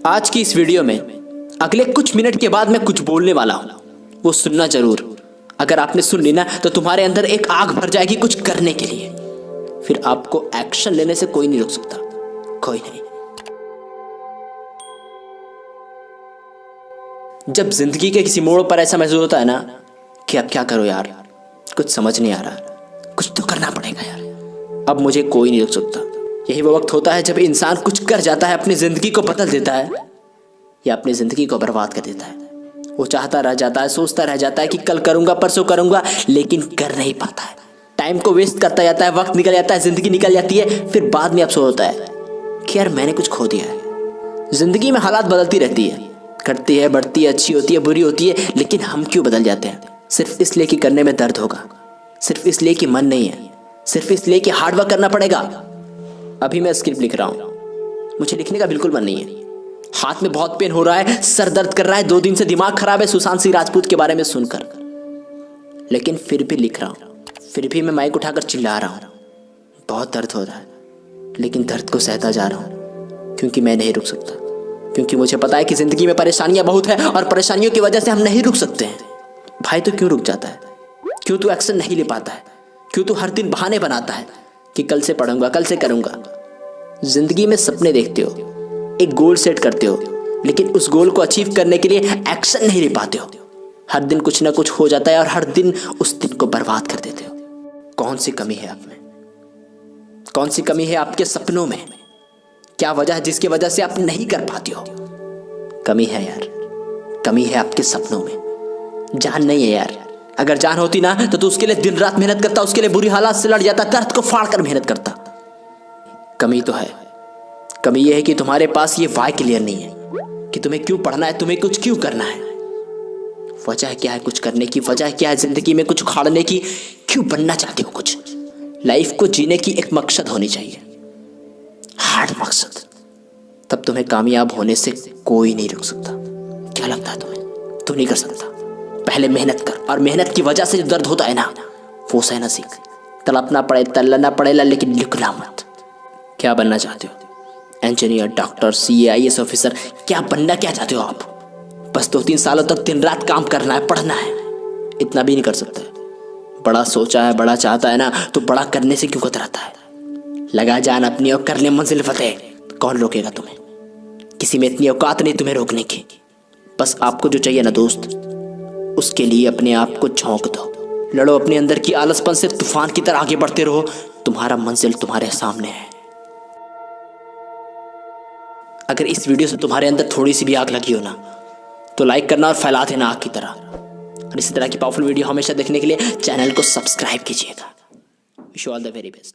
आज की इस वीडियो में अगले कुछ मिनट के बाद मैं कुछ बोलने वाला हूं, वो सुनना जरूर। अगर आपने सुन ली ना तो तुम्हारे अंदर एक आग भर जाएगी कुछ करने के लिए। फिर आपको एक्शन लेने से कोई नहीं रोक सकता, कोई नहीं। जब जिंदगी के किसी मोड़ पर ऐसा महसूस होता है ना कि अब क्या करो यार, कुछ समझ नहीं आ रहा, कुछ तो करना पड़ेगा यार, अब मुझे कोई नहीं रोक सकता। यही वो वक्त होता है जब इंसान कुछ कर जाता है, अपनी जिंदगी को बदल देता है या अपनी जिंदगी को बर्बाद कर देता है। वो चाहता रह जाता है, सोचता रह जाता है कि कल करूंगा, परसों करूंगा, लेकिन कर नहीं पाता है। टाइम को वेस्ट करता जाता है, वक्त निकल जाता है, जिंदगी निकल जाती है। फिर बाद में अफसोस होता है कि यार मैंने कुछ खो दिया है। जिंदगी में हालात बदलती रहती है, घटती है, बढ़ती है, अच्छी होती है, बुरी होती है, लेकिन हम क्यों बदल जाते हैं? सिर्फ इसलिए कि करने में दर्द होगा, सिर्फ इसलिए कि मन नहीं है, सिर्फ इसलिए कि हार्डवर्क करना पड़ेगा। अभी मैं स्क्रिप्ट लिख रहा हूं, मुझे लिखने का बिल्कुल मन नहीं है। हाथ में बहुत पेन हो रहा है, सर दर्द कर रहा है, 2 दिन से दिमाग खराब है सुशांत सिंह राजपूत के बारे में सुनकर, लेकिन फिर भी लिख रहा हूं। फिर भी मैं माइक उठाकर चिल्ला रहा हूं। बहुत दर्द हो रहा है, लेकिन दर्द को सहता जा रहा हूं, क्योंकि मैं नहीं रुक सकता। क्योंकि मुझे पता है कि जिंदगी में परेशानियां बहुत है और परेशानियों की वजह से हम नहीं रुक सकते हैं। भाई तो क्यों रुक जाता है? क्यों तू एक्शन नहीं ले पाता है? क्यों तू हर दिन बहाने बनाता है कि कल से पढ़ूंगा, कल से करूंगा? जिंदगी में सपने देखते हो, एक गोल सेट करते हो, लेकिन उस गोल को अचीव करने के लिए एक्शन नहीं ले पाते हो। हर दिन कुछ ना कुछ हो जाता है और हर दिन उस दिन को बर्बाद कर देते हो। कौन सी कमी है आप में? कौन सी कमी है आपके सपनों में? क्या वजह है जिसकी वजह से आप नहीं कर पाते हो? कमी है यार, कमी है आपके सपनों में। जान नहीं है यार। अगर जान होती ना तो तू उसके लिए दिन रात मेहनत करता, उसके लिए बुरी हालात से लड़ जाता, दर्द को फाड़ कर मेहनत करता। कमी तो है। कमी यह है कि तुम्हारे पास ये वाई क्लियर नहीं है कि तुम्हें क्यों पढ़ना है, तुम्हें कुछ क्यों करना है। वजह क्या है कुछ करने की? वजह क्या है जिंदगी में कुछ उखाड़ने की? क्यों बनना चाहते हो कुछ? लाइफ को जीने की एक मकसद होनी चाहिए, हार्ड मकसद। तब तुम्हें कामयाब होने से कोई नहीं रोक सकता। क्या लगता है तुम्हें? तुम नहीं कर सकता। पहले मेहनत कर, और मेहनत की वजह से जो दर्द होता है ना, वो सहना सीख। तड़पना पड़े, तड़ना पड़ेगा, लेकिन लिखना मत। क्या बनना चाहते हो? Engineer, doctor, CA, IAS officer? क्या बनना क्या चाहते हो आप? बस 2-3 सालों तक दिन रात काम करना है, पढ़ना है। इतना भी नहीं कर सकते। बड़ा सोचा है, बड़ा चाहता है ना, तो बड़ा करने से क्यों कतराता है? लगा जान अपनी और कर ले मंजिल फतेह। कौन रोकेगा तुम्हें? किसी में इतनी औकात नहीं तुम्हें रोकने की। बस आपको जो चाहिए ना दोस्त, उसके लिए अपने आप को झोंक दो। लड़ो अपने अंदर की आलसपन से, तूफान की तरह आगे बढ़ते रहो। तुम्हारा मंजिल तुम्हारे सामने है। अगर इस वीडियो से तुम्हारे अंदर थोड़ी सी भी आग लगी हो ना, तो लाइक करना और फैला देना आग की तरह। और इसी तरह की पावरफुल वीडियो हमेशा देखने के लिए चैनल को सब्सक्राइब कीजिएगा। Wish you all the very best.